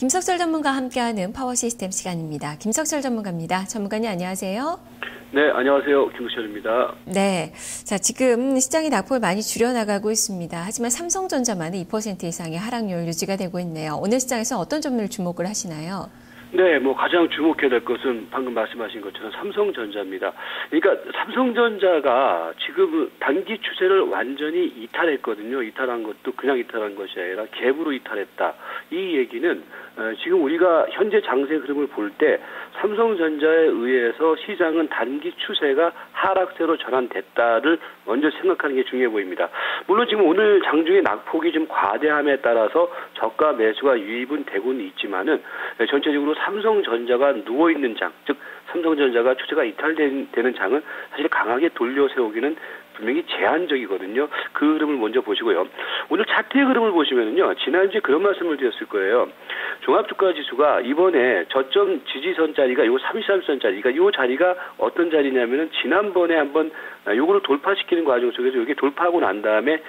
김석철 전문가와 함께하는 파워 시스템 시간입니다. 김석철 전문가입니다. 전문가님 안녕하세요. 네, 안녕하세요. 김석철입니다. 네, 자 지금 시장이 낙폭을 많이 줄여나가고 있습니다. 하지만 삼성전자만은 2% 이상의 하락률 유지가 되고 있네요. 오늘 시장에서 어떤 점을 주목을 하시나요? 네, 가장 주목해야 될 것은 방금 말씀하신 것처럼 삼성전자입니다. 그러니까 삼성전자가 지금 단기 추세를 완전히 이탈했거든요. 이탈한 것도 그냥 이탈한 것이 아니라 갭으로 이탈했다. 이 얘기는 지금 우리가 현재 장세 흐름을 볼 때 삼성전자에 의해서 시장은 단기 추세가 하락세로 전환됐다를 먼저 생각하는 게 중요해 보입니다. 물론 지금 오늘 장중의 낙폭이 좀 과대함에 따라서 저가 매수가 유입은 되고는 있지만은 전체적으로 삼성전자가 누워있는 장, 즉 삼성전자가 추세가 이탈되는 장은 사실 강하게 돌려 세우기는 분명히 제한적이거든요. 그 흐름을 먼저 보시고요. 오늘 차트의 흐름을 보시면은요, 지난주에 그런 말씀을 드렸을 거예요. 종합주가지수가 이번에 저점 지지선 자리가 요 33선 자리, 그러니까 요 자리가 어떤 자리냐면은 지난번에 한번 요거를 돌파시키는 과정 속에서 이게 돌파하고 난 다음에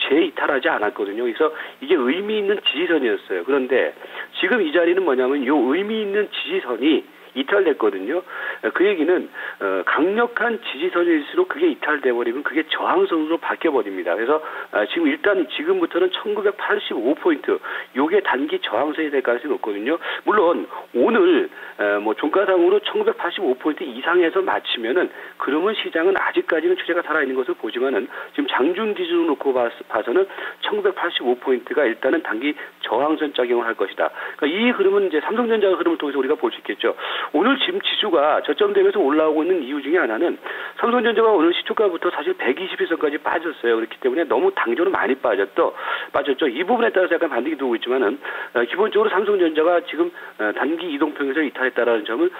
재이탈하지 않았거든요. 그래서 이게 의미 있는 지지선이었어요. 그런데 지금 이 자리는 뭐냐면 요 의미 있는 지지선이 이탈됐거든요. 그 얘기는 강력한 지지선일수록 그게 이탈돼 버리면 그게 저항선으로 바뀌어 버립니다. 그래서 지금 일단 지금부터는 1985포인트 요게 단기 저항선이 될 가능성이 높거든요. 물론 오늘 종가상으로 1985포인트 이상에서 마치면은 그러면 시장은 아직까지는 추세가 살아있는 것을 보지만은 지금 장중 기준으로 놓고 봐서는 1985포인트가 일단은 단기 저항선 작용을 할 것이다. 그러니까 이 흐름은 이제 삼성전자 흐름을 통해서 우리가 볼 수 있겠죠. 오늘 지금 지수가 저점대면서 올라오고 있는 이유 중에 하나는 삼성전자가 오늘 시초가부터 사실 121선까지 빠졌어요. 그렇기 때문에 너무 당조는 많이 빠졌죠. 이 부분에 따라서 약간 반등이 들어오고 있지만은 기본적으로 삼성전자가 지금 단기 이동평에서 이탈했다라는 점은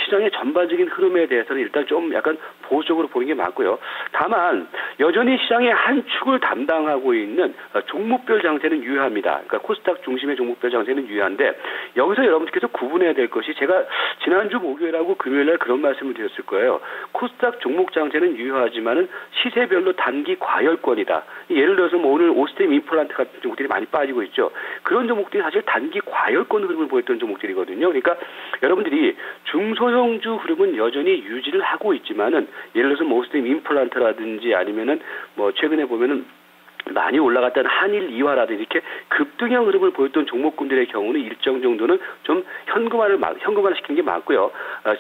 시장의 전반적인 흐름에 대해서는 일단 좀 약간 보수적으로 보는 게 맞고요. 다만 여전히 시장의 한 축을 담당하고 있는 종목별 장세는 유효합니다. 그러니까 코스닥 중심의 종목별 장세는 유효한데 여기서 여러분들께서 구분해야 될 것이 제가 지난주 목요일하고 금요일날 그런 말씀을 드렸을 거예요. 코스닥 종목 장세는 유효하지만은 시세별로 단기 과열권이다. 예를 들어서 오늘 오스템 임플란트 같은 종목들이 많이 빠지고 있죠. 그런 종목들이 사실 단기 과열권 흐름을 보였던 종목들이거든요. 그러니까 여러분들이 중소형주 흐름은 여전히 유지를 하고 있지만은 예를 들어서 오스템 임플란트라든지 아니면은 최근에 보면은 많이 올라갔던 한일 이화라든지 이렇게 급등형 흐름을 보였던 종목군들의 경우는 일정 정도는 좀 현금화를 시키는 게 맞고요.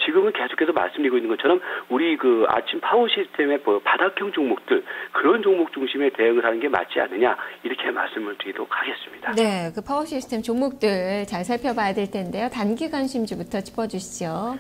지금은 계속해서 말씀드리고 있는 것처럼 우리 그 아침 파워 시스템의 바닥형 종목들 그런 종목 중심의 대응을 하는 게 맞지 않느냐 이렇게 말씀을 드리도록 하겠습니다. 네, 그 파워 시스템 종목들 잘 살펴봐야 될 텐데요. 단기 관심주부터 짚어주시죠.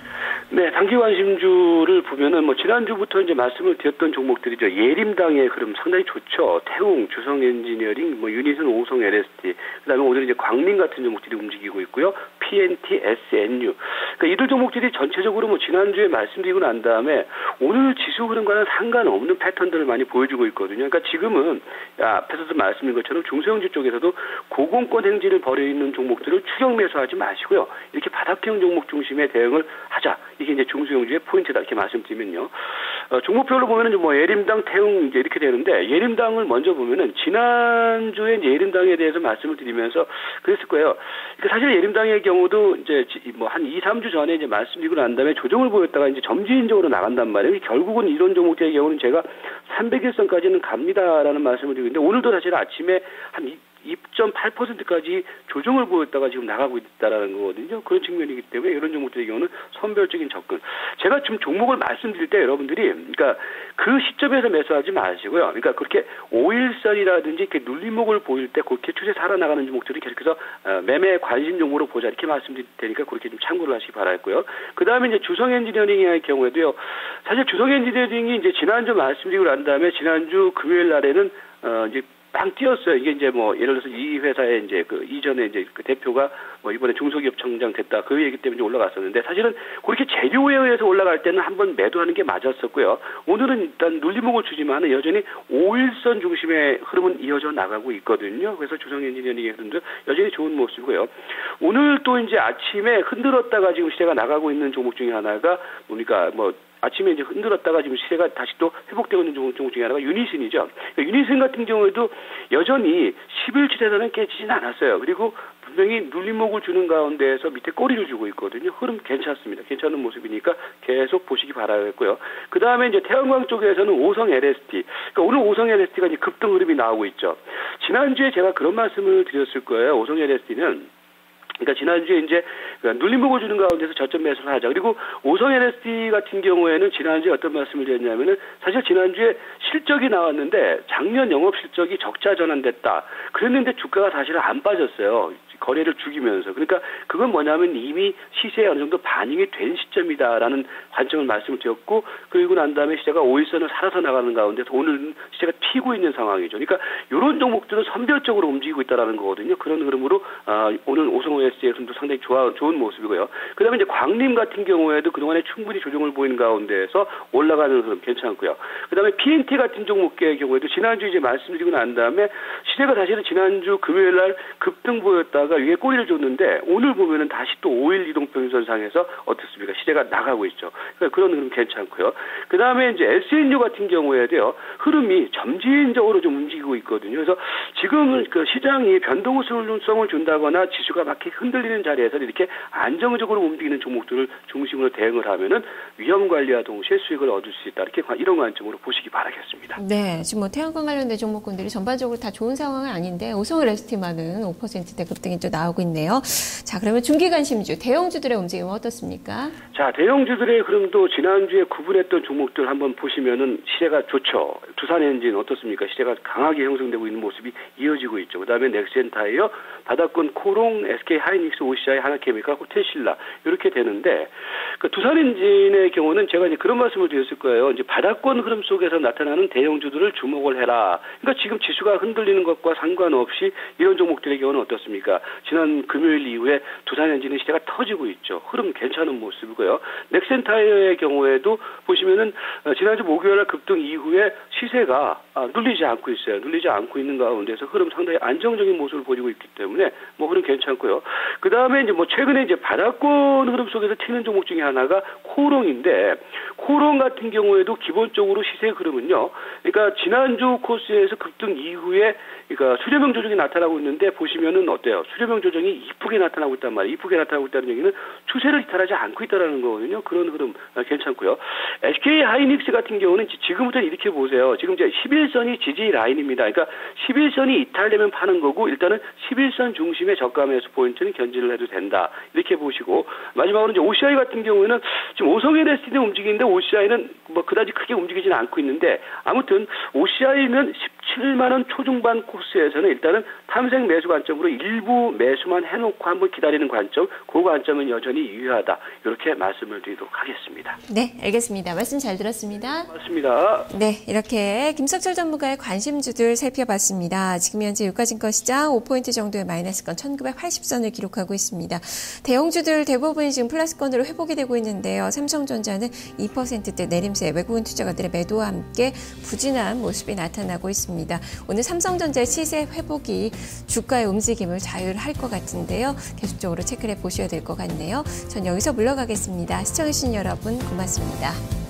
네, 단기 관심주를 보면은 지난주부터 이제 말씀을 드렸던 종목들이죠. 예림당의 흐름 상당히 좋죠. 태웅, 주성엔지니어링, 유니슨, 오성, LST, 그다음에 오늘 이제 광민 같은 종목들이 움직이고 있고요. PNT, SNU. 그러니까 이들 종목들이 전체적으로 지난주에 말씀드리고 난 다음에 오늘 지수 흐름과는 상관없는 패턴들을 많이 보여주고 있거든요. 그러니까 지금은 앞에서도 말씀드린 것처럼 중소형주 쪽에서도 고공권 행진을 벌여 있는 종목들을 추격 매수하지 마시고요. 이렇게 바닥형 종목 중심의 대응을 하자. 이게 이제 중소형주의 포인트다 이렇게 말씀드리면요. 종목별로 보면은 예림당, 태웅 이제 이렇게 되는데 예림당을 먼저 보면은 지난주에 이제 예림당에 대해서 말씀을 드리면서 그랬을 거예요. 그러니까 사실 예림당의 경우도 이제 한 2, 3주 전에 이제 말씀드리고 난 다음에 조정을 보였다가 이제 점진적으로 나간단 말이에요. 결국은 이런 종목들의 경우는 제가 300일선까지는 갑니다라는 말씀을 드리고 있는데 오늘도 사실 아침에 한 2.8%까지 조정을 보였다가 지금 나가고 있다라는 거거든요. 그런 측면이기 때문에 이런 종목들의 경우는 선별적인 접근. 제가 지금 종목을 말씀드릴 때 여러분들이 그러니까 그 시점에서 매수하지 마시고요. 그러니까 그렇게 5일선이라든지 이렇게 눌림목을 보일 때 그렇게 추세 살아나가는 종목들을 계속해서 매매 관심 종목으로 보자 이렇게 말씀드릴 테니까 그렇게 좀 참고를 하시기 바라겠고요. 그 다음에 이제 주성엔지니어링의 경우에도요. 사실 주성엔지니어링이 이제 지난주 말씀드리고 난 다음에 지난주 금요일 날에는 이제 빵 뛰었어요. 이게 이제 예를 들어서 이 회사의 이제 이전에 이제 그 대표가 이번에 중소기업청장 됐다. 그 얘기 때문에 올라갔었는데 사실은 그렇게 재료에 의해서 올라갈 때는 한번 매도하는 게 맞았었고요. 오늘은 일단 눌림목을 주지만은 여전히 5일선 중심의 흐름은 이어져 나가고 있거든요. 그래서 주성엔지니어링의 흐름도 여전히 좋은 모습이고요. 오늘 또 이제 아침에 흔들었다가 지금 시세가 나가고 있는 종목 중에 하나가 뭡니까? 아침에 이제 흔들었다가 지금 시세가 다시 또 회복되고 있는 종목 중에 하나가 유니슨이죠. 유니슨 같은 경우에도 여전히 10일 추세선은 깨지진 않았어요. 그리고 분명히 눌림목을 주는 가운데에서 밑에 꼬리를 주고 있거든요. 흐름 괜찮습니다. 괜찮은 모습이니까 계속 보시기 바라겠고요. 그 다음에 이제 태양광 쪽에서는 오성 LST. 그러니까 오늘 오성 LST가 이제 급등 흐름이 나오고 있죠. 지난주에 제가 그런 말씀을 드렸을 거예요. 오성 LST는 그러니까 지난주에 이제 눌림목을 주는 가운데서 저점 매수를 하자. 그리고 오성 LST 같은 경우에는 지난주에 어떤 말씀을 드렸냐면은 사실 지난주에 실적이 나왔는데 작년 영업 실적이 적자 전환됐다. 그랬는데 주가가 사실은 안 빠졌어요. 거래를 죽이면서. 그러니까 그건 뭐냐면 이미 시세에 어느 정도 반영이 된 시점이다라는 관점을 말씀을 드렸고, 그리고 난 다음에 시세가 5일선을 살아서 나가는 가운데서 오늘 시세가 튀고 있는 상황이죠. 그러니까 이런 종목들은 선별적으로 움직이고 있다라는 거거든요. 그런 흐름으로 오늘 오성 OS의 흐름도 상당히 좋은 모습이고요. 그다음에 이제 광림 같은 경우에도 그동안에 충분히 조정을 보이는 가운데에서 올라가는 흐름 괜찮고요. 그다음에 PNT 같은 종목의 경우에도 지난주 이제 말씀드리고 난 다음에 시세가 사실은 지난주 금요일 날 급등 보였다가 위에 꼬리를 줬는데 오늘 보면은 다시 또 5일 이동평균선상에서 어떻습니까? 시세가 나가고 있죠. 그러니까 그런 흐름 괜찮고요. 그 다음에 이제 SNU 같은 경우에도요, 흐름이 점진적으로 좀 움직이고 있거든요. 그래서 지금은 그 시장이 변동성을 준다거나 지수가 막 이렇게 흔들리는 자리에서 이렇게 안정적으로 움직이는 종목들을 중심으로 대응을 하면은 위험 관리와 동시에 수익을 얻을 수 있다. 이렇게 이런 관점으로 보시기 바라겠습니다. 네, 지금 뭐 태양광 관련된 종목군들이 전반적으로 다 좋은 상황은 아닌데 오성 LST만은 5%대 급등이 좀 나오고 있네요. 자, 그러면 중기관심주, 대형주들의 움직임은 어떻습니까? 자, 대형주들의 흐름도 지난주에 구분했던 종목들 한번 보시면은 시세가 좋죠. 두산엔진 어떻습니까? 시세가 강하게 형성되고 있는 모습이 이어지고 있죠. 그다음에 넥센타이어, 바다권 코롱, SK하이닉스, OCI, 하나케미칼, 호텔신라 이렇게 되는데, 그 두산엔진의 경우는 제가 이제 그런 말씀을 드렸을 거예요. 이제 바다권 흐름 속에서 나타나는 대형주들을 주목을 해라. 그러니까 지금 지수가 흔들리는 것과 상관없이 이런 종목들의 경우는 어떻습니까? 지난 금요일 이후에 두산엔진의 시세가 터지고 있죠. 흐름 괜찮은 모습이고요. 넥센타이어의 경우에도 보시면은 지난주 목요일 급등 이후에 시세가 눌리지 않고 있어요. 눌리지 않고 있는 가운데서 흐름 상당히 안정적인 모습을 보이고 있기 때문에 뭐 흐름 괜찮고요. 그 다음에 이제 뭐 최근에 이제 바닥권 흐름 속에서 튀는 종목 중에 하나가 코롱인데, 코롱 같은 경우에도 기본적으로 시세 흐름은요, 그러니까 지난주 코스에서 급등 이후에 그러니까 수렴형 조정이 나타나고 있는데 보시면은 어때요? 수렴형 조정이 이쁘게 나타나고 있단 말이에요. 이쁘게 나타나고 있다는 얘기는 추세를 이탈하지 않고 있다는 거거든요. 그런 흐름 괜찮고요. SK 하이닉스 같은 경우는 지금부터 이렇게 보세요. 지금 이제 11선이 지지 라인입니다. 그러니까 11선이 이탈되면 파는 거고, 일단은 11선 중심의 저가 매수 포인트는 견지를 해도 된다. 이렇게 보시고, 마지막으로 이제 OCI 같은 경우에는 지금 오성 LST는 움직이는데 OCI는 뭐 그다지 크게 움직이지는 않고 있는데, 아무튼 OCI는 17만 원 초중반 코스에서는 일단은 탐색 매수 관점으로 일부 매수만 해놓고 한번 기다리는 관점, 그 관점은 여전히 유효하다. 이렇게 말씀을 드리도록 하겠습니다. 네, 알겠습니다. 말씀 잘 들었습니다. 맞습니다. 네, 이렇게 김석철 전문가의 관심주들 살펴봤습니다. 지금 현재 유가증권 시장 5포인트 정도의 마이너스권 1980선을 기록하고 있습니다. 대형주들 대부분이 지금 플러스권으로 회복이 되고 있는데요. 삼성전자는 2%대 내림세, 외국인 투자가들의 매도와 함께 부진한 모습이 나타나고 있습니다. 오늘 삼성전자의 시세 회복이 주가의 움직임을 자유할 것 같은데요. 계속적으로 체크를 해보셔야 될 것 같네요. 전 여기서 물러가겠습니다. 시청해주신 여러분 고맙습니다.